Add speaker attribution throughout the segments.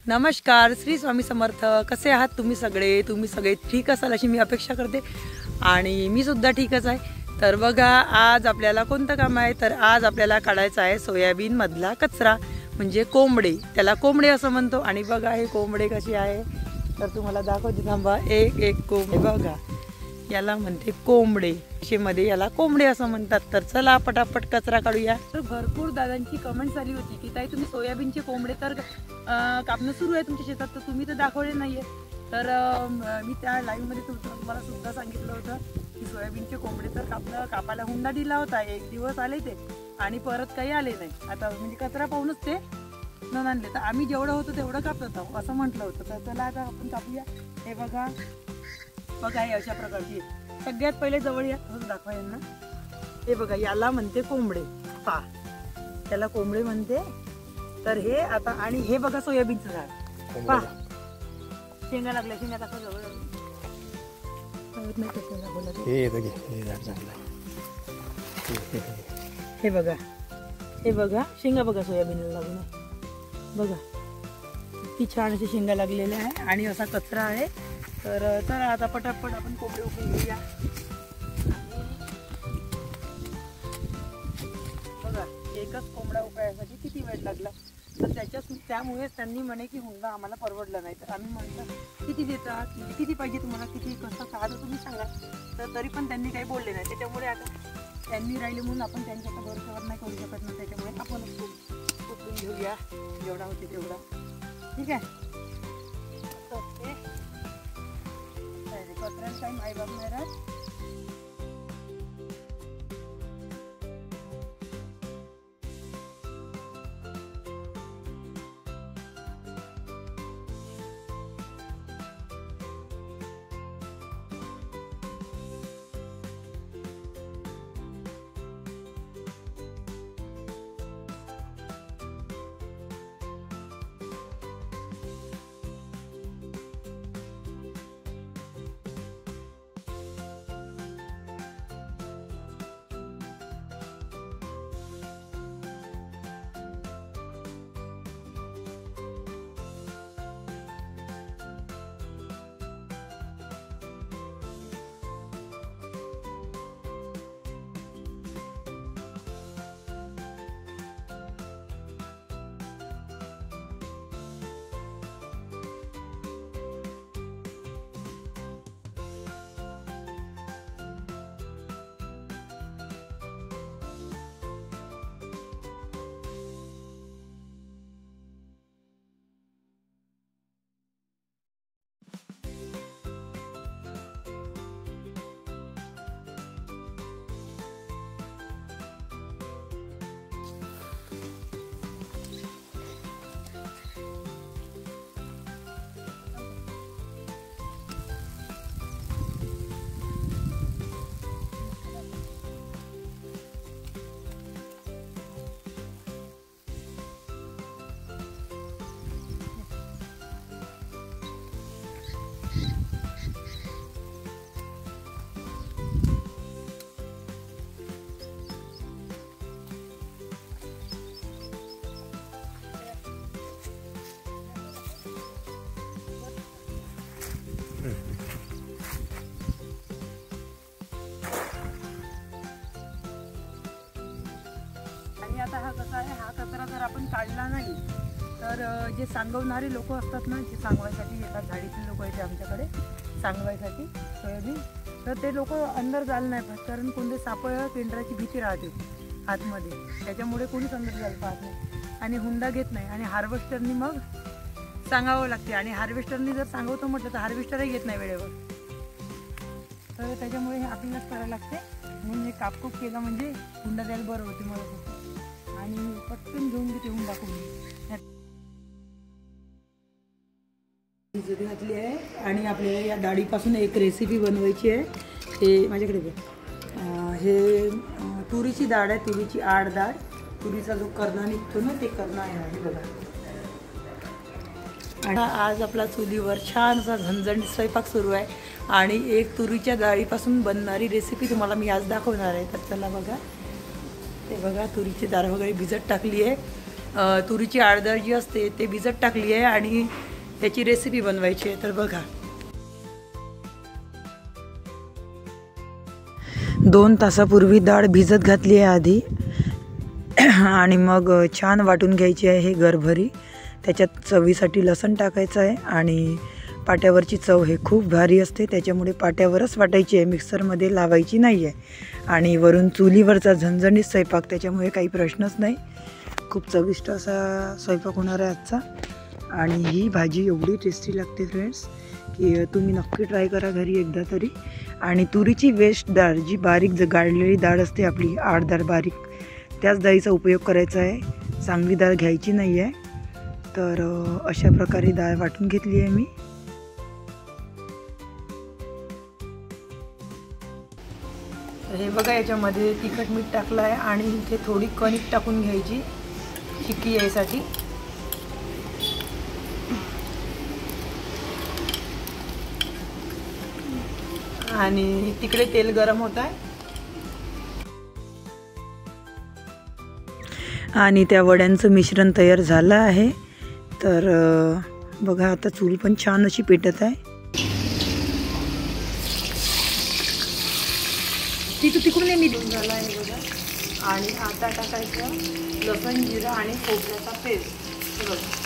Speaker 1: नमस्कार, श्री स्वामी समर्थ. कसे आहात तुम्ही सगळे ठीक असाल अशी मी अपेक्षा करते आणि मी सुद्धा ठीकच आहे. तर बघा, आज आपल्याला कोणतं काम आहे, तर आज आपल्याला काढायचं आहे सोयाबीन मधला कचरा म्हणजे कोंबडे. त्याला कोंबडे असं म्हणतो. आणि बघा हे कोंबडे कसे आहे तर तुम्हाला दाखवते, थांबा. एक कोंबडे बघा, याला म्हणते कोंबडे. मध्ये याला कोंबडे असं म्हणतात. तर चला पटापट कचरा काढूया. तर भरपूर दादांची कमेंट्स आली होती की ताई तुम्ही सोयाबीनचे कोंबडे तर कापणं सुरू आहे तुमच्या शेतात, तर तुम्ही तर दाखवले नाहीये. तर मी त्या लाईव्ह मध्ये तुम्हाला सुद्धा सांगितलं होतं की सोयाबीनचे कोंबडे तर कापायला हुंडा दिला होता. एक दिवस आले ते आणि परत काही आले नाही. आता म्हणजे कचरा पाहूनच ते न आणले. तर आम्ही जेवढं होतं तेवढं कापत आहोत असं म्हटलं होतं. तर चला आता आपण कापूया. हे बघा हे अशा प्रकारची. सगळ्यात पहिले जवळ या दाखवा यांना. हे बघा, याला म्हणते कोंबडे. त्याला कोंबडे म्हणते. तर हे आता, आणि हे बघा सोयाबीनचं झाड. शेंगा लागल्या. शेंगा दाखवा जवळ. हे बघा शेंगा बघा, सोयाबीनला लागून बघा किती छान असे शेंगा लागलेल्या आहे आणि असा कचरा आहे. तर चला आता पटापट आपण कोंबडे उकळून घेऊया. बघा, एकच कोंबडा उकळायसाठी किती वेळ लागला. तर त्यामुळेच त्यांनी म्हणे की हुंडा आम्हाला परवडला नाही. तर आम्ही म्हटलं किती देतात, म्हणजे किती पाहिजे तुम्हाला, किती कसं का तुम्ही सांगा. तर तरी पण त्यांनी काही बोलले नाही. त्याच्यामुळे आता त्यांनी राहिले म्हणून आपण त्यांच्या भरोशावर नाही करू शकत ना. त्याच्यामुळे आपण उकळून घेऊया जेवढा होते तेवढा. ठीक आहे. कचऱ्यात काही माय बाप नाही राहत. आता हा कसा आहे, हा कचरा जर आपण काढला नाही तर जे सांगवणारे लोक असतात ना, जे सांगवायसाठी येतात, झाडीतील लोक येते आमच्याकडे सांगवायसाठी सोयाबीन, तर ते लोक अंदर जायला नाही पाहत. कारण कोणते सापळ पेंढराची भीती राहते आतमध्ये. त्याच्यामुळे कोणीच अंदर जायला पाहत नाही आणि हुंडा घेत नाही. आणि हार्वेस्टरनी मग सांगावं लागते. आणि हार्वेस्टरनी जर सांगवतो म्हटलं तर हार्वेस्टरही घेत नाही वेळेवर. तर त्याच्यामुळे हे आपल्यालाच करायला लागते. म्हणून हे कापकूप केलं म्हणजे हुंडा द्यायला बरं होते मला. आणि पटकन घेऊन घेते हुंडा करून भिजत घातली आहे. आणि आपल्याला या डाळीपासून एक रेसिपी बनवायची आहे. हे माझ्याकडे हे तुरीची डाळ आहे, तुरीची आड डाळ. तुरीचा जो कर्णा निघतो ना, ते कर्णा आहे बघा. आणि आज आपला चुलीवर छान असा झणझणीत स्वयंपाक सुरू आहे. आणि एक तुरीच्या डाळीपासून बनणारी रेसिपी तुम्हाला मी आज दाखवणार आहे. तर चला बघा, ते बघा तुरीची डाळ वगैरे भिजत टाकली आहे. तुरीची डाळ जी असते ते भिजत टाकली आहे आणि त्याची रेसिपी बनवायची आहे. तर बघा 2 तासापूर्वी डाळ भिजत घातली आहे आधी आणि मग छान वाटून घ्यायची आहे हे गरभरी. त्याच्यात चवीसाठी लसूण टाकायचं आहे आणि पाट्यावरची चव हे खूप भारी असते, त्याच्यामुळे पाट्यावरच वाटायची आहे, मिक्सरमध्ये लावायची नाही आहे. आणि वरून चुलीवरचा झणझणीत स्वयंपाक, त्याच्यामुळे काही प्रश्नच नाही. खूप चविष्ट असा स्वयंपाक होणार आहे आजचा. आणि ही भाजी एवढी टेस्टी लागते फ्रेंड्स की तुम्ही नक्की ट्राय करा घरी एकदा तरी. आणि तुरीची वेस्ट डाळ जी बारीक गाळलेली डाळ असते आपली डाळ बारीक, त्याच डाळीचा उपयोग करायचा आहे, चांगली डाळ घ्यायची नाही आहे. तर अशा प्रकारे डाळ वाटून घेतली आहे मी. हे बघा याच्यामध्ये तिखट मीठ टाकलं आहे आणि इथे थोडी कणिक टाकून घ्यायची चिक्की यायसाठी. आणि तिकडे तेल गरम होत आहे आणि त्या वड्यांचं मिश्रण तयार झालं आहे. तर बघा आता चूल पण छान अशी पेटत आहे. तिकडून मी झाला आहे बघा. आणि आता टाकायचं लसूण जिरा आणि खोबऱ्याचा पेस्ट. बघा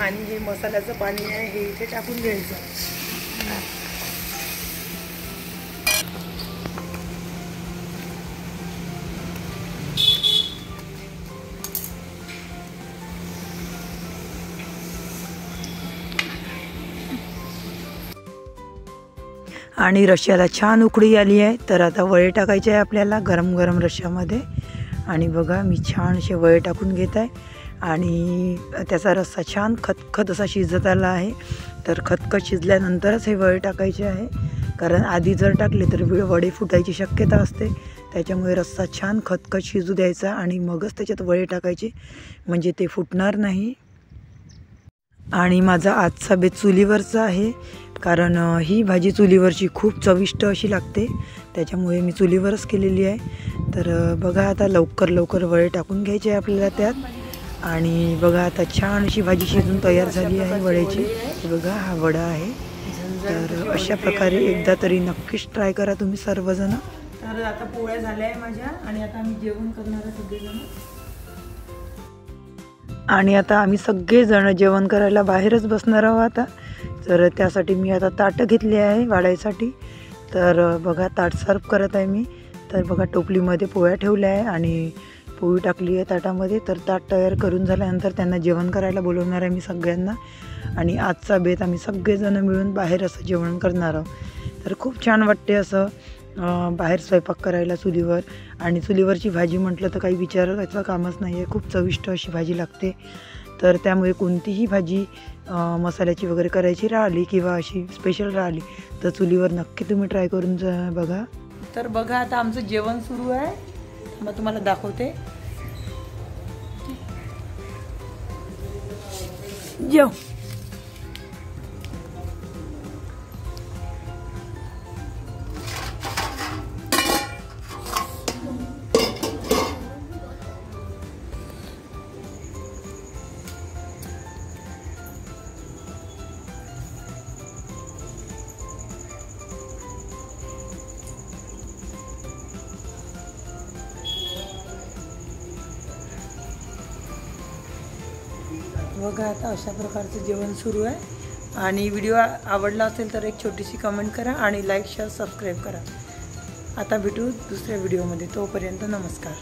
Speaker 1: आणि हे मसाल्याचं पाणी आहे हे इथे टाकून घ्यायचं. आणि रश्श्याला छान उकळी आली आहे. तर आता वळे टाकायचे आहे आपल्याला गरम गरम रश्श्यामध्ये. आणि बघा मी छान असे वळे टाकून घेत आहे आणि त्याचा रस्सा छान खतखत असा शिजत आला आहे. तर खतखत शिजल्यानंतरच हे वळे टाकायचे आहे, कारण आधी जर टाकले तर वडे फुटायची शक्यता असते. त्याच्यामुळे रस्सा छान खतखत शिजू द्यायचा आणि मगच त्याच्यात वळे टाकायचे, म्हणजे ते फुटणार नाही. आणि माझा आजचा बेत चुलीवरचा आहे, कारण ही भाजी चुलीवरची खूप चविष्ट अशी लागते, त्याच्यामुळे मी चुलीवरच केलेली आहे. तर बघा आता लवकर वळे टाकून घ्यायचे आहे आपल्याला त्यात. आणि बघा आता छान अशी भाजी शिजून तयार झाली आहे वड्याची. बघा हा वडा आहे. तर अशा प्रकारे एकदा तरी नक्कीच ट्राय करा तुम्ही सर्वजण. तर आता पोळ्या झाल्या आहे माझ्या आणि आता आम्ही जेवण करणार आहे सगळेजण. आणि आता आम्ही सगळेजण जेवण करायला बाहेरच बसणार आहोत आता. तर त्यासाठी मी आता ताटं घेतली आहे वाढायसाठी. तर बघा ताट सर्व करत आहे मी. तर बघा टोपलीमध्ये पोळ्या ठेवल्या आहे आणि पोळी टाकली आहे ताटामध्ये. तर ताट तयार करून झाल्यानंतर त्यांना जेवण करायला बोलवणार आहे मी सगळ्यांना. आणि आजचा बेत आम्ही सगळेजण मिळून बाहेर असं जेवण करणार आहोत. तर खूप छान वाटते असं बाहेर स्वयंपाक करायला चुलीवर. आणि चुलीवरची भाजी म्हटलं तर काही विचारायचं कामच नाही आहे, खूप चविष्ट अशी भाजी लागते. तर त्यामुळे कोणतीही भाजी मसाल्याची वगैरे करायची राहिली किंवा अशी स्पेशल राहिली तर चुलीवर नक्की तुम्ही ट्राय करून बघा. तर बघा आता आमचं जेवण सुरू आहे, मग तुम्हाला दाखवते. जेव. बघा आता अशा प्रकारचं जेवण सुरू आहे. आणि व्हिडिओ आवडला असेल तर एक छोटीशी कमेंट करा आणि लाईक शेअर सबस्क्राईब करा. आता भेटू दुसऱ्या व्हिडिओमध्ये. तोपर्यंत नमस्कार.